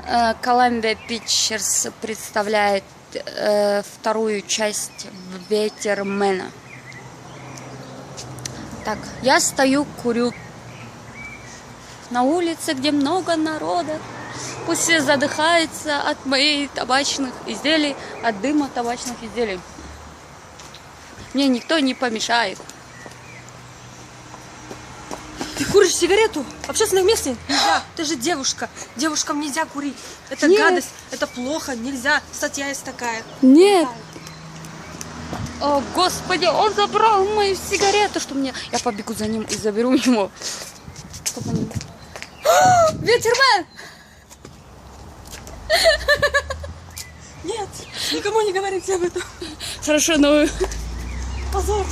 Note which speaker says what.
Speaker 1: Columbia Pictures представляет вторую часть Ветермена. Так, я стою, курю на улице, где много народа. Пусть все задыхаются от моих табачных изделий, от дыма табачных изделий. Мне никто не помешает.
Speaker 2: Ты куришь сигарету? В общественном месте нельзя. Ты же девушка. Девушкам нельзя курить. Это
Speaker 1: Нет.
Speaker 2: гадость. Это плохо. Нельзя. Статья есть такая.
Speaker 1: Нет. О, Господи, он забрал мою сигарету, что мне... Я побегу за ним и заберу его. Ветермен!
Speaker 2: Нет. Никому не говорите об этом.
Speaker 1: Хорошо, но...
Speaker 2: Позор.